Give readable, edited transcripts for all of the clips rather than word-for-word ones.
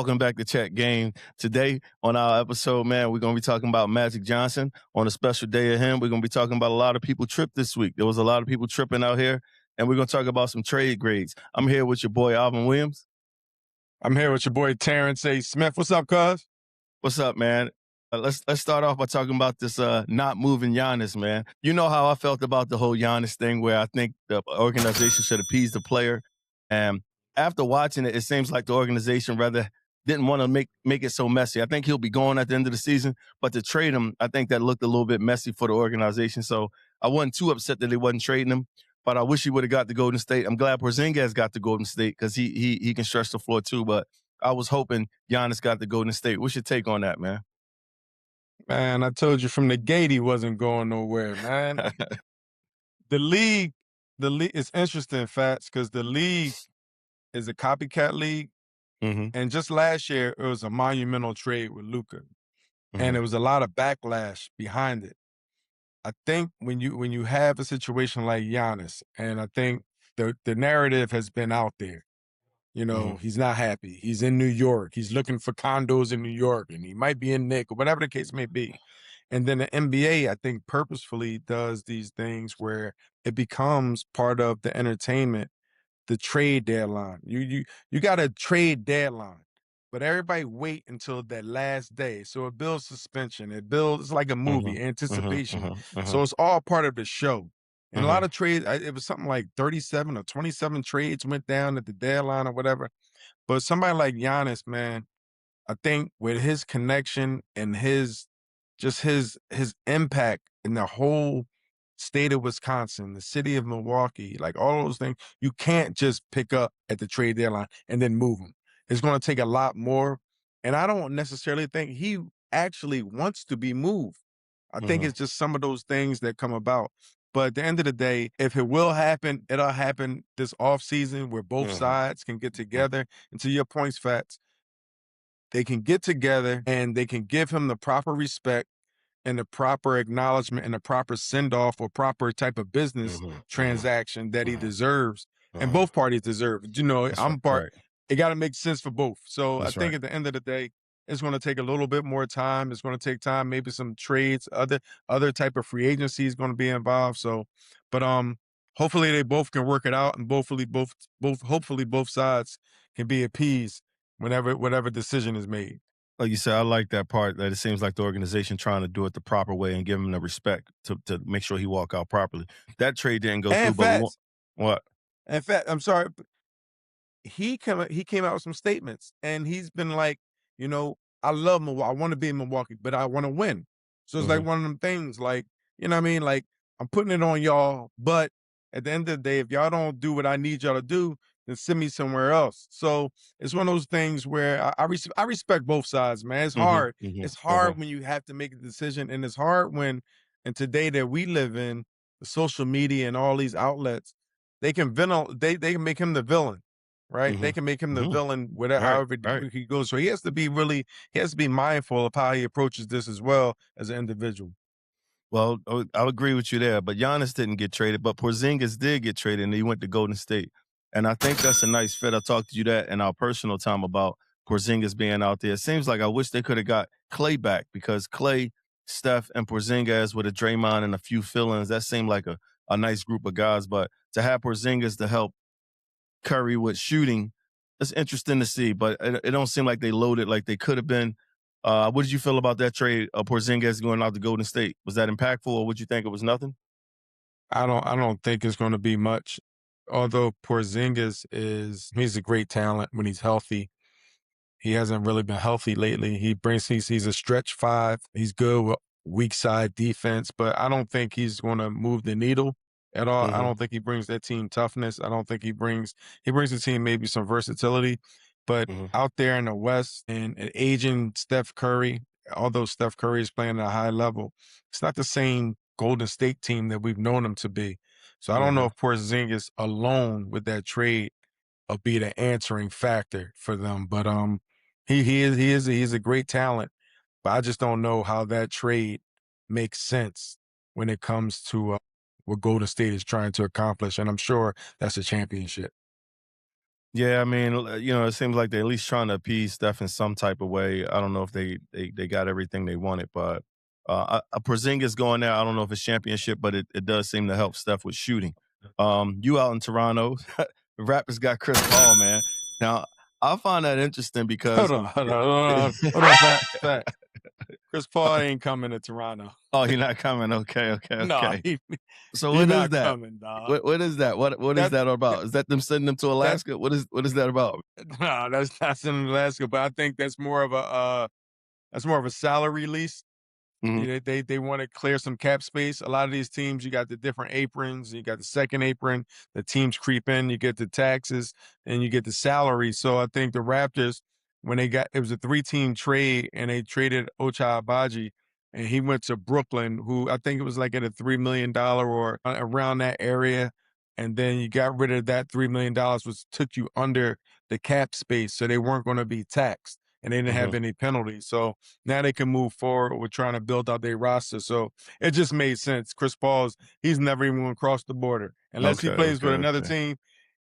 welcome back to Check Game. Today on our episode, man, we're going to be talking about Magic Johnson. On a special day of him, we're going to be talking about a lot of people tripped this week. There was a lot of people tripping out here, and we're going to talk about some trade grades. I'm here with your boy, Alvin Williams. I'm here with your boy, Terrence A. Smith. What's up, cuz? What's up, man? Let's start off by talking about this not moving Giannis, man. You know how I felt about the whole Giannis thing, where I think the organization should appease the player. And after watching it, it seems like the organization rather didn't want to make it so messy. I think he'll be gone at the end of the season, but to trade him, I think that looked a little bit messy for the organization. So I wasn't too upset that they wasn't trading him, but I wish he would have got to Golden State. I'm glad Porzingis got to Golden State because he can stretch the floor too. But I was hoping Giannis got to Golden State. What's your take on that, man? Man, I told you from the gate he wasn't going nowhere, man. The league, it's interesting, Fats, because the league is a copycat league. Mm-hmm. And just last year, it was a monumental trade with Luka. And there was a lot of backlash behind it. I think when you have a situation like Giannis, and I think the narrative has been out there, you know, he's not happy. He's in New York. He's looking for condos in New York, and he might be in Nick or whatever the case may be. And then the NBA, I think, purposefully does these things where it becomes part of the entertainment, the trade deadline. You got a trade deadline, but everybody wait until that last day. So it builds suspension. It's like a movie, anticipation. So it's all part of the show. And a lot of trades, it was something like 37 or 27 trades went down at the deadline or whatever. But somebody like Giannis, man, I think with his connection and his impact in the whole state of Wisconsin, the city of Milwaukee, like all those things, you can't just pick up at the trade deadline and then move him. It's going to take a lot more. And I don't necessarily think he actually wants to be moved. I think it's just some of those things that come about. But at the end of the day, if it will happen, it'll happen this offseason where both sides can get together. And to your points, Fats, they can get together and they can give him the proper respect and the proper acknowledgement and the proper send-off or proper type of business transaction that he deserves. And both parties deserve it. You know, it got to make sense for both. So I think at the end of the day, it's going to take a little bit more time. It's going to take time, maybe some trades, other type of free agency is going to be involved. So, but hopefully they both can work it out, and hopefully both sides can be appeased whatever decision is made. Like you said, I like that part, that it seems like the organization trying to do it the proper way and give him the respect to make sure he walk out properly. That trade didn't go through, but what? In fact, I'm sorry, he came out with some statements, and he's been like, you know, I love Milwaukee. I want to be in Milwaukee, but I want to win. So it's like one of them things, like, you know what I mean? Like, I'm putting it on y'all, but at the end of the day, if y'all don't do what I need y'all to do, then send me somewhere else. So it's one of those things where I respect both sides, man. It's hard. It's hard when you have to make a decision, and it's hard when, in today that we live in, the social media and all these outlets, they can they can make him the villain, right? They can make him the villain, however he goes. So he has to be mindful of how he approaches this as well as an individual. Well, I agree with you there, but Giannis didn't get traded, but Porzingis did get traded, and he went to Golden State. And I think that's a nice fit. I talked to you that in our personal time about Porzingis being out there. It seems like I wish they could have got Clay back, because Clay, Steph, and Porzingis with a Draymond and a few fill-ins, that seemed like a nice group of guys. But to have Porzingis to help Curry with shooting, it's interesting to see. But it don't seem like they loaded like they could have been. What did you feel about that trade of Porzingis going out to Golden State? Was that impactful, or would you think it was nothing? I don't think it's going to be much. Although Porzingis he's a great talent when he's healthy. He hasn't really been healthy lately. He's a stretch five. He's good with weak side defense, but I don't think he's going to move the needle at all. I don't think he brings that team toughness. I don't think he brings the team maybe some versatility. But out there in the West, and an aging Steph Curry, although Steph Curry is playing at a high level, it's not the same Golden State team that we've known him to be. So I don't know if Porzingis alone with that trade will be the answering factor for them. But he's a great talent. But I just don't know how that trade makes sense when it comes to what Golden State is trying to accomplish. And I'm sure that's a championship. Yeah, I mean, it seems like they're at least trying to appease Steph in some type of way. I don't know if they got everything they wanted, but Porzingis going there, I don't know if it's championship, but it does seem to help Steph with shooting. You out in Toronto, the Raptors got Chris Paul, man. Now, I find that interesting Hold because on, hold on, hold on, facts. Chris Paul ain't coming to Toronto. oh, he's not coming. Okay, okay, Nah, okay. he So he what is not that? coming, dog. What is that? What is That that that about? Is that them sending them to that Alaska? What is that about? nah, that's not in Alaska, but I think that's more of a salary lease. Mhm, They want to clear some cap space. A lot of these teams, you got the different aprons, you got the second apron, the teams creep in, you get the taxes, and you get the salary. So I think the Raptors, when they got it was a three-team trade and they traded Ocha Abaji and he went to Brooklyn, who I think it was like at a $3 million or around that area. And then you got rid of that $3 million, which took you under the cap space. So they weren't going to be taxed and they didn't have mhm. any penalties. So now they can move forward with trying to build out their roster. So it just made sense. Chris Paul's he's never even going to cross the border unless he Okay, plays okay, with another okay. team.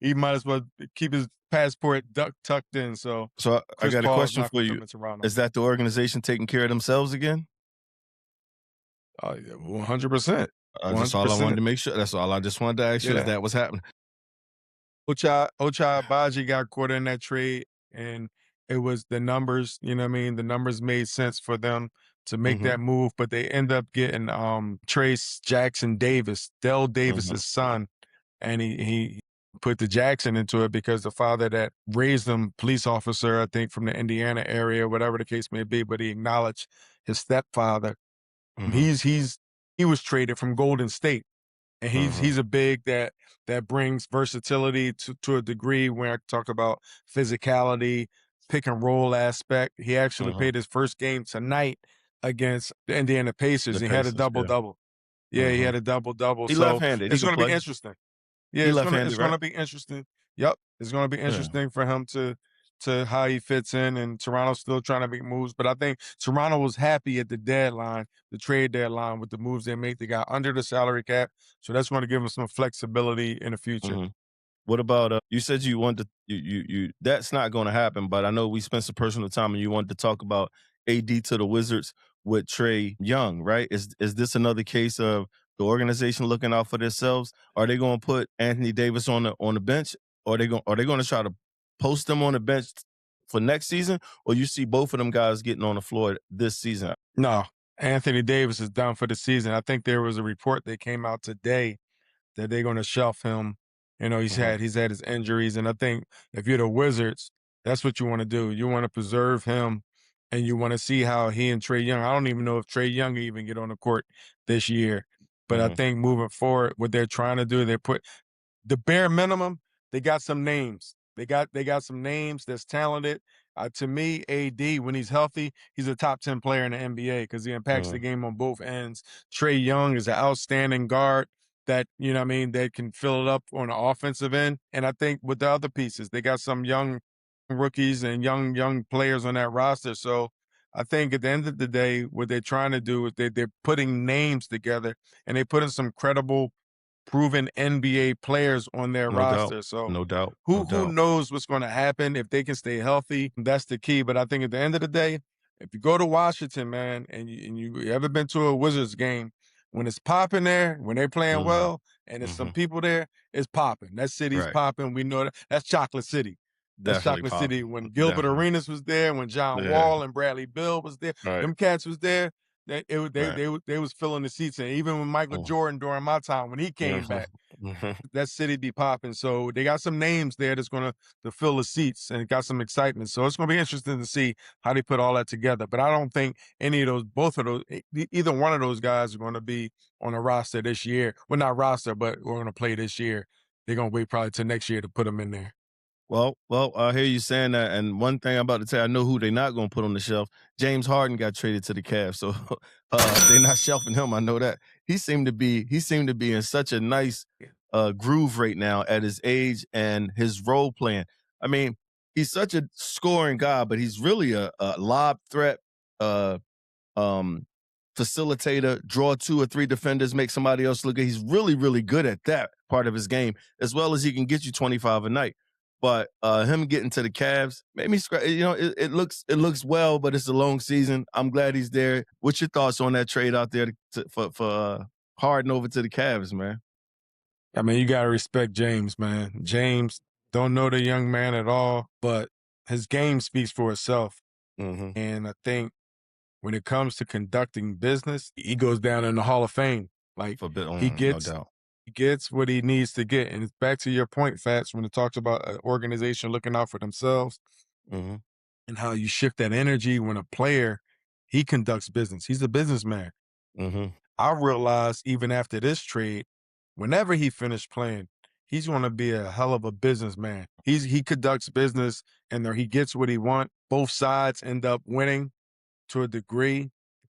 He might as well keep his passport tucked in. So So I Chris got a Paul is question not for going to you. come to Toronto. Is that the organization taking care of themselves again? Yeah, 100%, one That's hundred all I wanted percent. to make sure. That's all I just wanted to ask you is Yeah. that what's happening. Ochai Abaji got caught in that trade, and it was the numbers. You know what I mean? The numbers made sense for them to make Mhm, that move, but they end up getting Trace Jackson Davis, Dell mhm, Davis's son, and he put the Jackson into it because the father that raised him, police officer, I think from the Indiana area, whatever the case may be, but he acknowledged his stepfather. mhm, He's he was traded from Golden State and mhm, he's a big that brings versatility to a degree when I talk about physicality, pick and roll aspect. He actually mhm. played his first game tonight against the Indiana Pacers. The He had a Pacers, double yeah. double. Yeah, he Mhm. had a double double. He So left-handed. He it's can going to be play. interesting. Yeah, He it's left-handed, right? gonna be interesting. Yep, it's gonna be Yeah. interesting for him to how he fits in, and Toronto's still trying to make moves, but I think Toronto was happy at the deadline, the trade deadline, with the moves they make. They got under the salary cap, so that's going to give them some flexibility in the future. Mhm. What about you said you wanted to you that's not gonna happen, but I know we spent some personal time and you wanted to talk about AD to the Wizards with Trey Young, right? Is this another case of the organization looking out for themselves? Are they gonna put Anthony Davis on the bench? Or are they gonna try to post them on the bench for next season? Or you see both of them guys getting on the floor this season? No, Anthony Davis is done for the season. I think there was a report that came out today that they're going to shelf him. You know, Mhm, he's had his injuries, and I think if you're the Wizards, that's what you want to do. You want to preserve him, and you want to see how he and Trey Young. I don't even know if Trey Young will even get on the court this year, but I mhm, think moving forward, what they're trying to do, they put the bare minimum, they got some names. They got some names that's talented. To me, AD when he's healthy, he's a top 10 player in the NBA because he impacts the mhm, game on both ends. Trey Young is an outstanding guard that you know what I mean that can fill it up on the offensive end. And I think with the other pieces, they got some young rookies and young players on that roster. So I think at the end of the day, what they're trying to do is they're putting names together and they put in some credible proven NBA players on their no doubt. roster. So No doubt. No who doubt. knows what's going to happen if they can stay healthy? That's the key. But I think at the end of the day, if you go to Washington, man, and you ever been to a Wizards game, when it's popping there, when they're playing Mhm, well, and there's some mhm. people there, it's popping. That city's Right. popping. We know that. That's Chocolate City. That's Definitely Chocolate City. popping. When Gilbert Definitely. Arenas was there, when John Yeah. Wall and Bradley Bill was there, Right. them cats was there. Right. They was filling the seats, and even when Michael Mm. Jordan during my time when he came Mhm. back, Mhm. that city be popping. So they got some names there that's gonna to fill the seats and it got some excitement. So it's gonna be interesting to see how they put all that together. But I don't think any of those, both of those, either one of those guys are gonna be on a roster this year. Well, not roster, but we're gonna play this year. They're gonna wait probably till next year to put them in there. Well, I hear you saying that, and one thing I'm about to tell you, I know who they're not gonna put on the shelf. James Harden got traded to the Cavs, so they're not shelving him. I know that. He seemed to be in such a nice groove right now at his age and his role playing. I mean, he's such a scoring guy, but he's really a lob threat. Uh, um, Facilitator, draw two or three defenders, make somebody else look good. He's really, really good at that part of his game, as well as he can get you 25 a night. But him getting to the Cavs made me scratch. You know, it looks well, but it's a long season. I'm glad he's there. What's your thoughts on that trade out there for Harden over to the Cavs, man? I mean, you gotta respect James, man. James don't know the young man at all, but his game speaks for itself. Hmm. And I think when it comes to conducting business, he goes down in the Hall of Fame. Like For bit, he no gets doubt. he gets what he needs to get. And it's back to your point, Fats, when it talks about an organization looking out for themselves Hmm. and how you shift that energy when a player he conducts business. He's a businessman. Hmm. I realized even after this trade, whenever he finished playing, he's going to be a hell of a businessman. He conducts business and there he gets what he want. Both sides end up winning to a degree,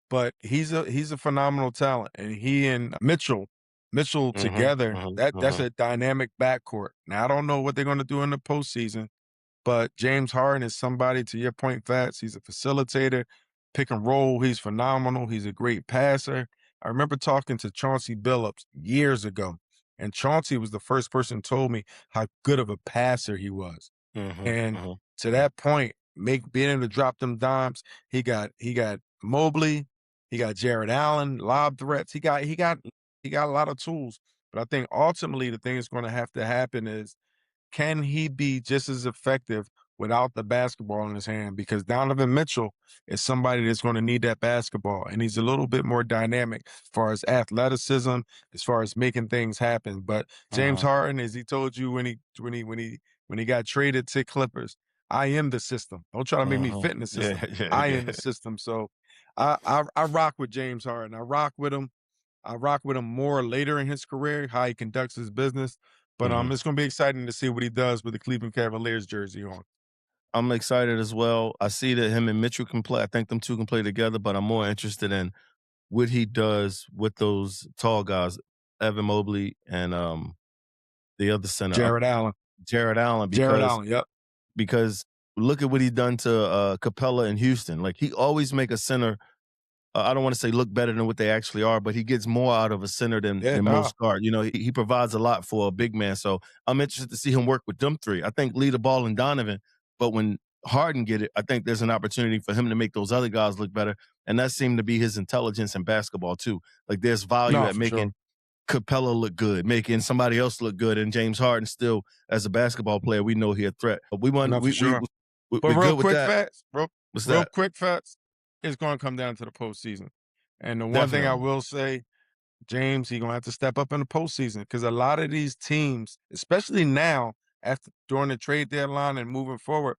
but he's a phenomenal talent. And he and Mitchell Hmm. together, Hmm. that's Hmm. a dynamic backcourt. Now I don't know what they're going to do in the postseason, but James Harden is somebody, to your point, Fats. He's a facilitator, pick and roll. He's phenomenal. He's a great passer. I remember talking to Chauncey Billups years ago, and Chauncey was the first person who told me how good of a passer he was. Hmm. And Hmm. to that point, being able to drop them dimes, he got Mobley, he got Jared Allen, lob threats. He got a lot of tools. But I think ultimately the thing that's going to have to happen is can he be just as effective without the basketball in his hand? Because Donovan Mitchell is somebody that's going to need that basketball, and he's a little bit more dynamic as far as athleticism, as far as making things happen. But James Hmm. Harden, as he told you when he got traded to Clippers, I am the system. Don't try to make me Hmm. fit in the system. Yeah, yeah, I am the yeah. system. So I rock with James Harden. I rock with him. I rock with him more later in his career, how he conducts his business. But Hmm. it's gonna be exciting to see what he does with the Cleveland Cavaliers jersey on. I'm excited as well. I see that him and Mitchell can play. I think them two can play together, but I'm more interested in what he does with those tall guys, Evan Mobley and the other center, Jared Allen. Jared Allen, Jared because Allen, yep. look at what he done to Capella in Houston. Like he always make a center. I don't want to say look better than what they actually are, but he gets more out of a center Yeah, than nah, most guard. You know, he provides a lot for a big man. So I'm interested to see him work with them three. I think lead the ball in Donovan, but when Harden get it, I think there's an opportunity for him to make those other guys look better. And that seemed to be his intelligence in basketball too. Like there's value no, at for sure. making Capella look good, making somebody else look good, and James Harden still, as a basketball player, we know he a threat. We want No, for sure. But we good with that. What's real that? quick, Fats, it's gonna come down to the postseason. And the one thing I Definitely. will say, James, he gonna have to step up in the postseason because a lot of these teams, especially now, after during the trade deadline and moving forward,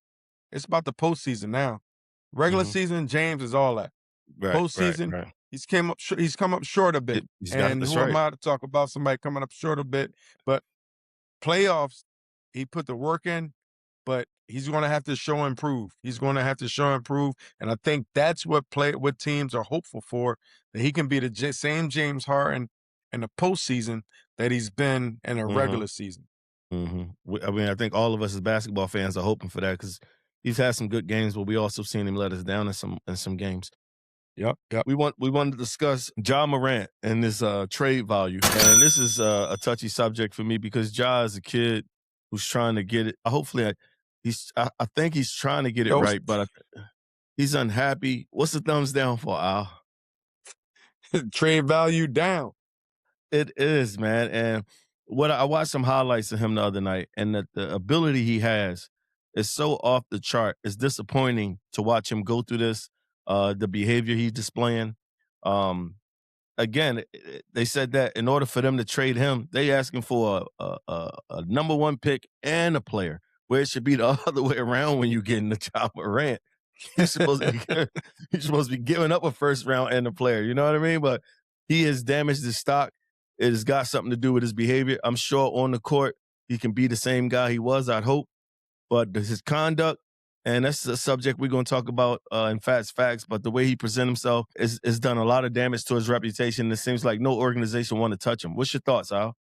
it's about the postseason now. Regular Hmm. season, James is all that. Right, right, Postseason, right. he's come up short a bit, He's got and that's who am right. I to talk about somebody coming up short a bit? But playoffs, he put the work in, but he's gonna have to show improve. He's gonna have to show improve, and I think that's what teams are hopeful for, that he can be the same James Harden in the postseason that he's been in a Hmm. regular season. Hmm. I mean, I think all of us as basketball fans are hoping for that because he's had some good games, but we also seen him let us down in some games. Yep, yep. We want to discuss John Morant and this trade value, and this is a touchy subject for me because Ja is a kid who's trying to get it. Hopefully, I think he's trying to get it Yo, right, but he's unhappy. What's the thumbs down for Al? trade value down. It is, man. And what I watched some highlights of him the other night, and the ability he has is so off the chart. It's disappointing to watch him go through this. The behavior he's displaying. Um, Again, they said that in order for them to trade him, they asking for a number one pick and a player, where it should be the other way around when you get in the John Morant. You're supposed to be you're supposed to be giving up a first round and a player. You know what I mean? But he has damaged his stock. It has got something to do with his behavior. I'm sure on the court he can be the same guy he was. I'd hope, but his conduct, and that's a subject we're going to talk about in Fats Facts. But the way he presents himself is done a lot of damage to his reputation. It seems like no organization want to touch him. What's your thoughts, Al?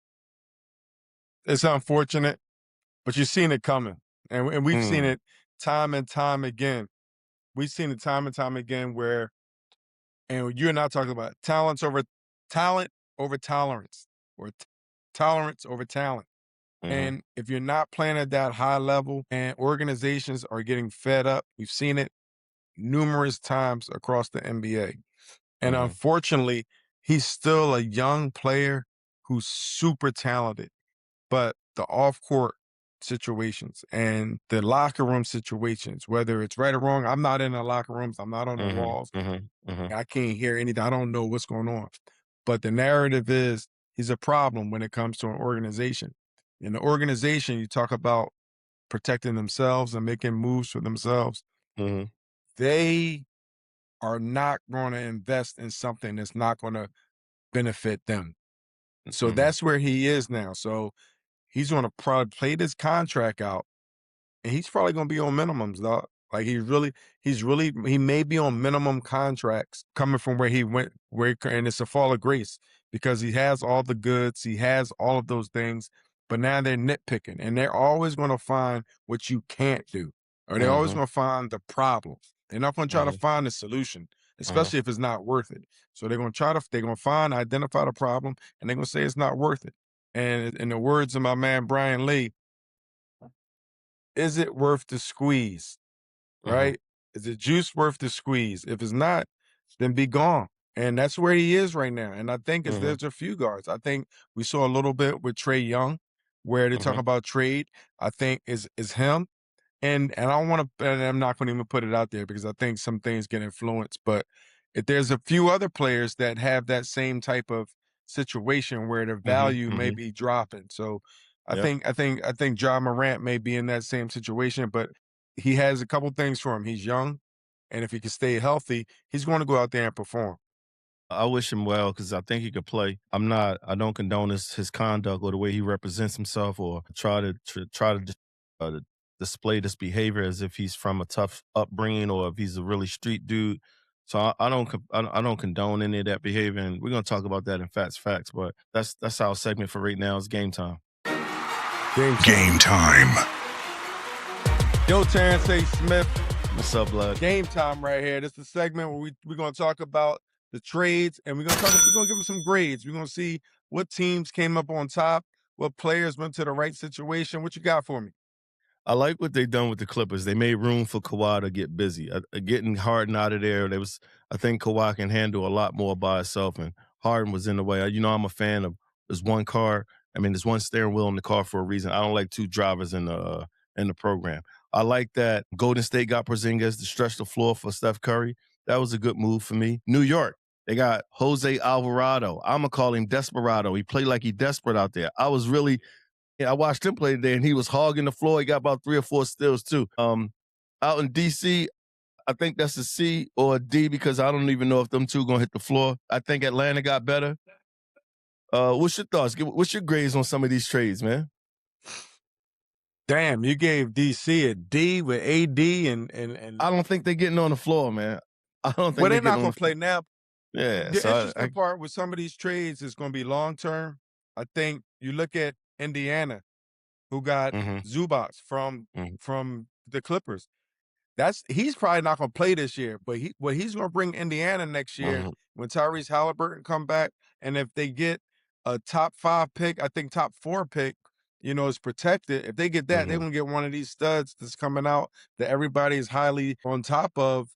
It's unfortunate, but you've seen it coming, and we've seen Mm, it time and time again. We've seen it time and time again where, and you and I talking about talent over tolerance, or tolerance over talent. Mhm. And if you're not playing at that high level and organizations are getting fed up, we've seen it numerous times across the NBA. And Mhm. unfortunately, he's still a young player who's super talented, but the off court situations and the locker room situations, whether it's right or wrong, I'm not in the locker rooms, I'm not on the Mhm. walls. Mhm. Mhm. I can't hear anything. I don't know what's going on. But the narrative is he's a problem when it comes to an organization. In the organization, you talk about protecting themselves and making moves for themselves. Mhm. They are not going to invest in something that's not going to benefit them. So Mhm. that's where he is now. So he's going to probably play this contract out. And he's probably gonna be on minimums, dog. Like he may be on minimum contracts coming from where he went, and it's a fall of grace because he has all the goods, he has all of those things, but now they're nitpicking and they're always gonna find what you can't do, or they're always Mhm. gonna find the problem. They're not gonna try to Mhm. find the solution, Mhm. especially if it's not worth it. So they're gonna find, identify the problem, and they're gonna say it's not worth it. And in the words of my man Brian Lee, is it worth the squeeze? Mhm. Right? Is the juice worth the squeeze? If it's not, then be gone. And that's where he is right now. And I think Mhm. there's a few guards. I think we saw a little bit with Trey Young, where they talk Mhm. about trade. I think is him. And I don't want to, and I'm not going to even put it out there because I think some things get influenced. But if there's a few other players that have that same type of situation where the Mhm. value may Mhm. be dropping. So Yep. I think John Morant may be in that same situation, but he has a couple things for him. He's young, and if he can stay healthy, he's going to go out there and perform. I wish him well because I think he could play. I don't condone his conduct or the way he represents himself or try to display this behavior as if he's from a tough upbringing or if he's a really street dude. So I don't condone any of that behavior, and we're gonna talk about that in facts. But that's our segment for right now. It's game time. Game time. Game time. Yo, Terrence A. Smith. What's up, blood? Game time right here. This is the segment where we're gonna talk about the trades and we're gonna give them some grades. We're gonna see what teams came up on top, what players went to the right situation. What you got for me? I like what they done with the Clippers. They made room for Kawhi to get busy. Getting Harden out of there, I think Kawhi can handle a lot more by himself, and Harden was in the way. I'm a fan of there's one car. I mean, there's one steering wheel in the car for a reason. I don't like two drivers in the program. I like that Golden State got Porzingis to stretch the floor for Steph Curry. That was a good move for me. New York, they got Jose Alvarado. I'm gonna call him Desperado. He played like he desperate out there. I watched him play today, and he was hogging the floor. He got about 3 or 4 steals too. Out in DC, I think that's a C or a D because I don't even know if them two gonna hit the floor. I think Atlanta got better. What's your thoughts? What's your grades on some of these trades, man? Damn, you gave DC a D with AD and I don't think they're getting on the floor, man. I don't well, think they they're get not on gonna the floor. play now. Yeah, The so interesting part with some of these trades is gonna be long term. I think you look at Indiana, who got mhm, Zubats mhm, from the Clippers. That's he's probably not gonna play this year, but he's gonna bring Indiana next year mhm, when Tyrese Halliburton come back, and if they get a top 5 pick, I think top 4 pick, is protected. If they get that, they're mhm, gonna get one of these studs that's coming out that everybody is highly on top of.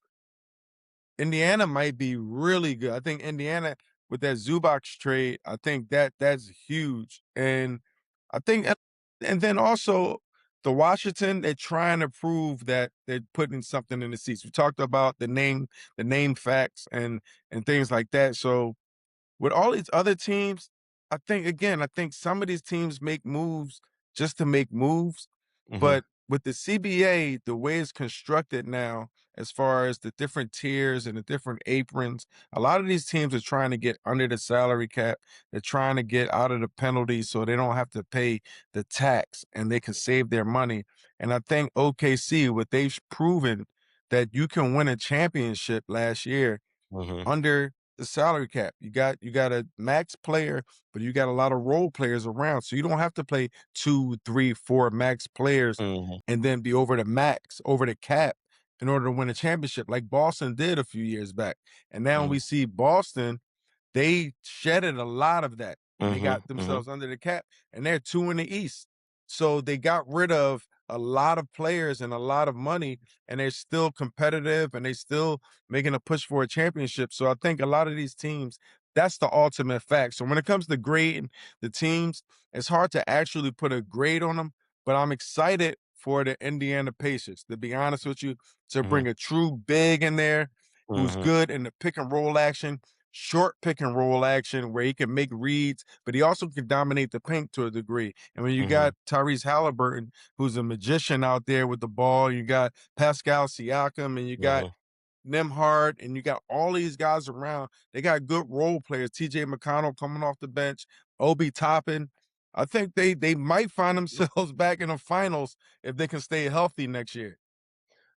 Indiana might be really good. I think Indiana with that Zubac trade, I think that's huge. And I think and then also the Washington, they're trying to prove that they're putting something in the seats. We talked about the name facts and things like that. So with all these other teams, I think some of these teams make moves just to make moves, mhm, but with the CBA, the way it's constructed now, as far as the different tiers and the different aprons, a lot of these teams are trying to get under the salary cap. They're trying to get out of the penalties so they don't have to pay the tax and they can save their money. And I think OKC, what they've proven that you can win a championship last year mhm, under the salary cap. You got a max player, but you got a lot of role players around. So you don't have to play two, three, four max players mhm, and then be over the max, over the cap in order to win a championship like Boston did a few years back. And now we see Boston, they shedded a lot of that and they mhm, got mhm, themselves under the cap and they're two in the East. So they got rid of a lot of players and a lot of money, and they're still competitive and they still making a push for a championship. So I think a lot of these teams, that's the ultimate fact. So when it comes to grading the teams, it's hard to actually put a grade on them, but I'm excited for the Indiana Pacers, to be honest with you, to Mhm, bring a true big in there who's mhm, good in the pick and roll action, short pick and roll action where he can make reads, but he also can dominate the paint to a degree. And when you mhm, got Tyrese Halliburton, who's a magician out there with the ball, you got Pascal Siakam, and you got mhm. Nemhard, and you got all these guys around. They got good role players. TJ McConnell coming off the bench, Obi Toppin. I think they might find themselves back in the finals if they can stay healthy next year.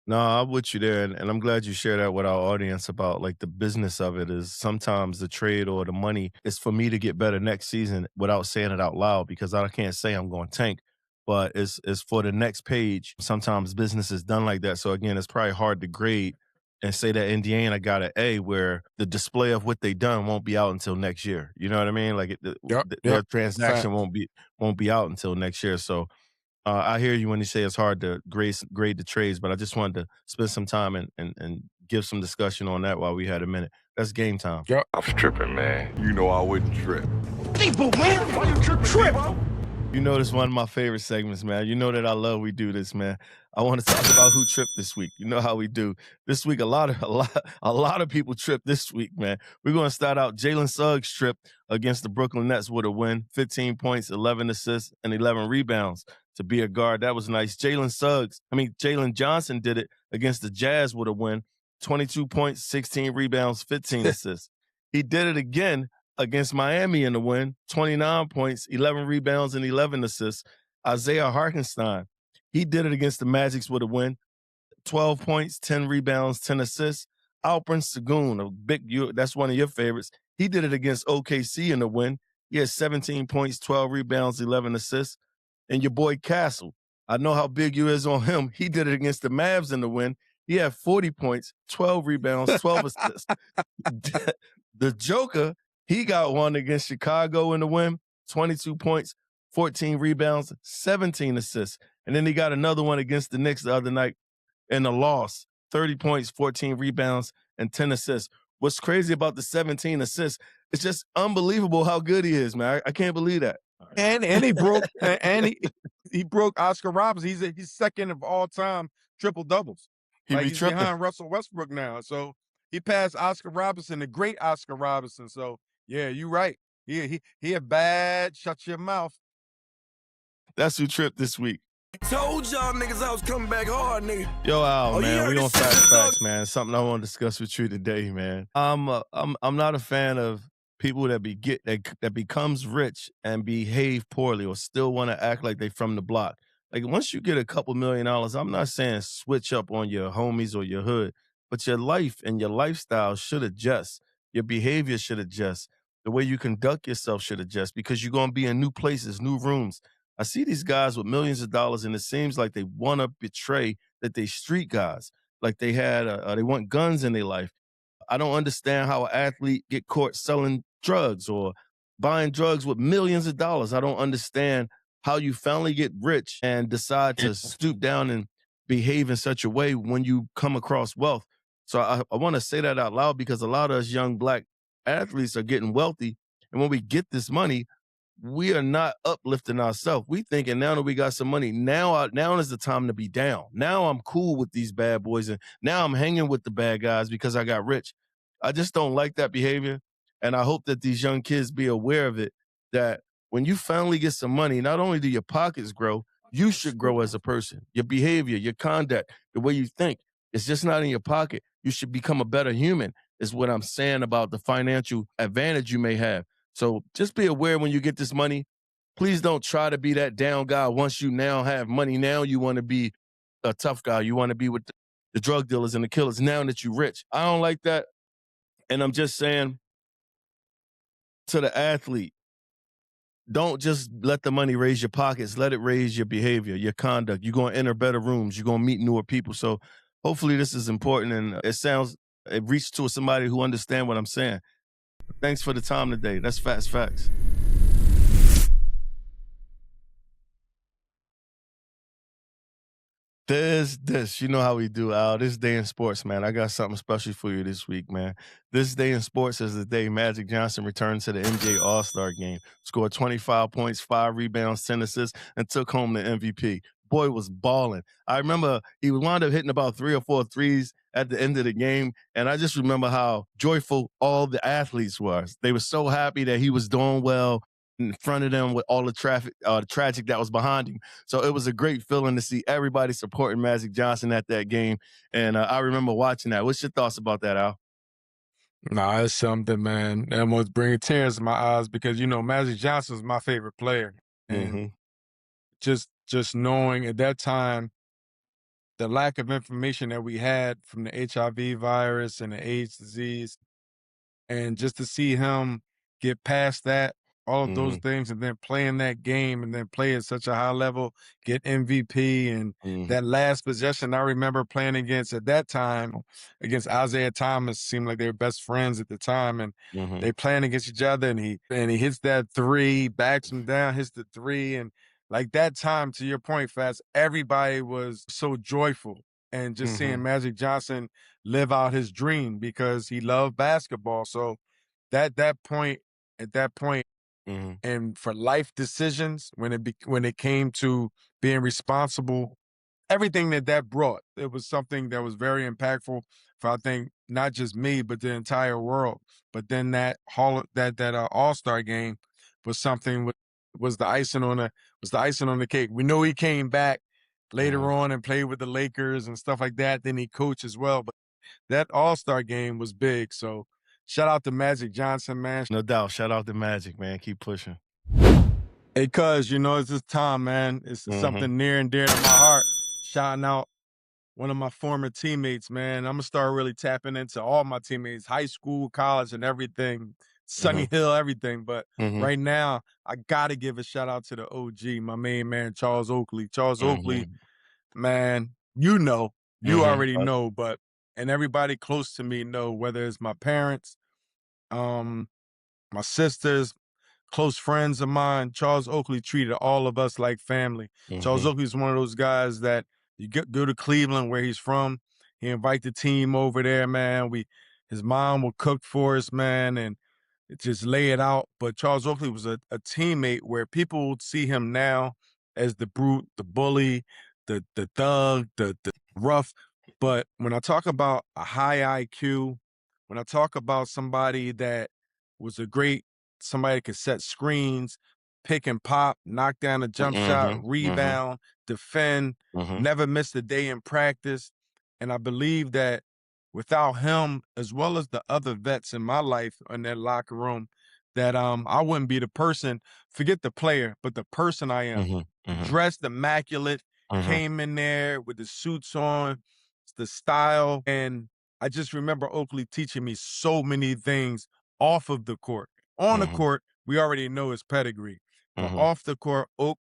No, I'm with you there, and I'm glad you share that with our audience about like the business of it is sometimes the trade or the money is for me to get better next season without saying it out loud because I can't say I'm going to tank, but it's for the next page. Sometimes business is done like that. So again, it's probably hard to grade and say that Indiana got an A where the display of what they done won't be out until next year. You know what I mean? Like Yep, their yep. transaction Facts. won't be out until next year. So I hear you when you say it's hard to grade the trades, but I just wanted to spend some time and give some discussion on that while we had a minute. That's game time. Yep. I was tripping, man. You know I wouldn't trip. Debo, man, why you tripping, Debo? You know this one of my favorite segments, man. You know that I love we do this, man. I want to talk about who tripped this week. You know how we do. This week, a lot of people tripped this week, man. We're gonna start out Jalen Suggs trip against the Brooklyn Nets with a win, 15 points, 11 assists, and 11 rebounds to be a guard. That was nice. Jalen Johnson did it against the Jazz with a win, 22 points, 16 rebounds, 15 assists. He did it again against Miami in the win, 29 points, 11 rebounds, and 11 assists. Isaiah Hartenstein, he did it against the Magics with a win, 12 points, 10 rebounds, 10 assists. Alperen Sengun, that's one of your favorites. He did it against OKC in the win. He had 17 points, 12 rebounds, 11 assists. And your boy Castle, I know how big you is on him. He did it against the Mavs in the win. He had 40 points, 12 rebounds, 12 assists. The Joker, he got one against Chicago in the win, 22 points, 14 rebounds, 17 assists. And then he got another one against the Knicks the other night in the loss, 30 points, 14 rebounds, and 10 assists. What's crazy about the 17 assists, it's just unbelievable how good he is, man. I can't believe that. And he broke Oscar Robertson. He's second of all time triple doubles. He Like be he's tripping. behind Russell Westbrook now. So he passed Oscar Robertson, the great Oscar Robertson. So yeah, you're right. He a bad shut your mouth. That's who tripped this week. Told y'all niggas I was coming back hard, nigga. Yo, Al, Oh, you man, heard we on this shit, Fast dog? Facts, man. Something I want to discuss with you today, man. I'm not a fan of people that becomes rich and behave poorly or still want to act like they from the block. Like once you get a couple $1,000,000, I'm not saying switch up on your homies or your hood, but your life and your lifestyle should adjust. Your behavior should adjust. The way you conduct yourself should adjust because you're gonna be in new places, new rooms. I see these guys with millions of dollars, and it seems like they want to betray that they street guys, like they want guns in their life. I don't understand how an athlete get caught selling drugs or buying drugs with millions of dollars. I don't understand how you finally get rich and decide to stoop down and behave in such a way when you come across wealth. So I want to say that out loud because a lot of us young black athletes are getting wealthy. And when we get this money, we are not uplifting ourselves. We thinking now that we got some money, now is the time to be down. Now I'm cool with these bad boys, and now I'm hanging with the bad guys because I got rich. I just don't like that behavior, and I hope that these young kids be aware of it. That when you finally get some money, not only do your pockets grow, you should grow as a person. Your behavior, your conduct, the way you think. It's just not in your pocket. You should become a better human. Is what I'm saying about the financial advantage you may have. So just be aware when you get this money. Please don't try to be that down guy. Once you now have money, now you want to be a tough guy. You want to be with the drug dealers and the killers now that you're rich. I don't like that. And I'm just saying to the athlete, don't just let the money raise your pockets. Let it raise your behavior, your conduct. You're going to enter better rooms. You're going to meet newer people. So hopefully this is important. And it reached to somebody who understand what I'm saying. Thanks for the time today. That's Fast Facts. You know how we do, Al. This day in sports, man. I got something special for you this week, man. This day in sports is the day Magic Johnson returned to the NBA All-Star game, scored 25 points, 5 rebounds, 10 assists, and took home the MVP. Boy was balling. I remember he wound up hitting about 3 or 4 threes at the end of the game, and I just remember how joyful all the athletes was. They were so happy that he was doing well in front of them with all the the tragic that was behind him. So it was a great feeling to see everybody supporting Magic Johnson at that game. And I remember watching that. What's your thoughts about that, Al? Nah, it's something, man. That was bringing tears to my eyes because Magic Johnson's my favorite player, and Mm-hmm. just knowing at that time the lack of information that we had from the HIV virus and the AIDS disease, and just to see him get past that, all of those Mm-hmm. things, and then play in that game, and then play at such a high level, get MVP, and Mm-hmm. that last possession I remember playing against at that time against Isaiah Thomas, seemed like they were best friends at the time, and Mm-hmm. they playing against each other, and he hits that three, backs him down, hits the three, and like that time, to your point, Fast, everybody was so joyful, and just seeing Mm-hmm. Magic Johnson live out his dream because he loved basketball. So that point, at that point, Mm-hmm. and for life decisions, when it came to being responsible, everything that brought, it was something that was very impactful for, I think, not just me but the entire world. But then that All-Star game was something was the icing on the cake. We know he came back Mm-hmm. later on and played with the Lakers and stuff like that. Then he coached as well, but that All-Star game was big. So shout out to Magic Johnson, man. No doubt. Shout out to Magic, man. Keep pushing. Hey, it's this time, man. It's Mm-hmm. something near and dear to my heart. Shouting out one of my former teammates, man. I'm gonna start really tapping into all my teammates, high school, college, and everything, Mm-hmm. Sunny Hill, everything. But Mm-hmm. right now, I gotta give a shout out to the OG, my main man, Charles Oakley. Charles Oakley, Mm-hmm. man, you already Mm-hmm. know, but and everybody close to me know, whether it's my parents, um, my sisters, close friends of mine, Charles Oakley treated all of us like family. Charles Mm-hmm. Oakley is one of those guys that go to Cleveland, where he's from. He invite the team over there, man. His mom will cook for us, man, and just lay it out. But Charles Oakley was a teammate where people would see him now as the brute, the bully, the thug, the rough. But when I talk about a high IQ, when I talk about somebody that was somebody that could set screens, pick and pop, knock down a jump shot, Mm-hmm. Mm-hmm. rebound, defend, Mm-hmm. never missed a day in practice. And I believe that without him, as well as the other vets in my life in that locker room, that I wouldn't be the person, forget the player, but the person I am. Mm-hmm. Mm-hmm. Dressed immaculate, Mm-hmm. came in there with the suits on, the style. And I just remember Oakley teaching me so many things off of the court. On the Mm-hmm. court, we already know his pedigree. But Mm-hmm. off the court, Oak,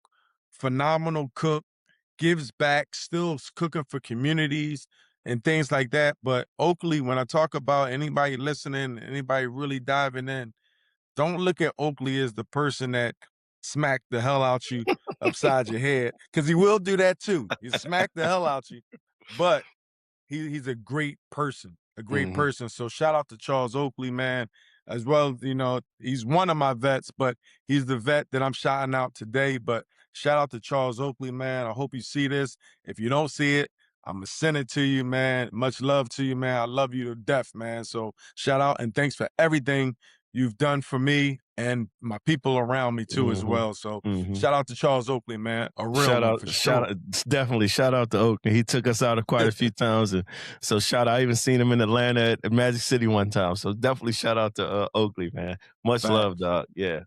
phenomenal cook, gives back, still cooking for communities and things like that. But Oakley, when I talk about anybody listening, anybody really diving in, don't look at Oakley as the person that smacked the hell out you upside your head, because he will do that too. He smack the hell out you, but he's a great person, a great Mm-hmm. person. So shout out to Charles Oakley, man, as well. He's one of my vets, but he's the vet that I'm shouting out today. But shout out to Charles Oakley, man. I hope you see this. If you don't see it, I'm gonna send it to you, man. Much love to you, man. I love you to death, man. So shout out and thanks for everything you've done for me and my people around me too as Mm-hmm. well. So Mm-hmm. shout out to Charles Oakley, man. A real one for Shout sure. out, definitely shout out to Oakland. He took us out quite a few times, and so shout out. I even seen him in Atlanta at Magic City one time. So definitely shout out to Oakley, man. Much love, Facts. dog. Yeah.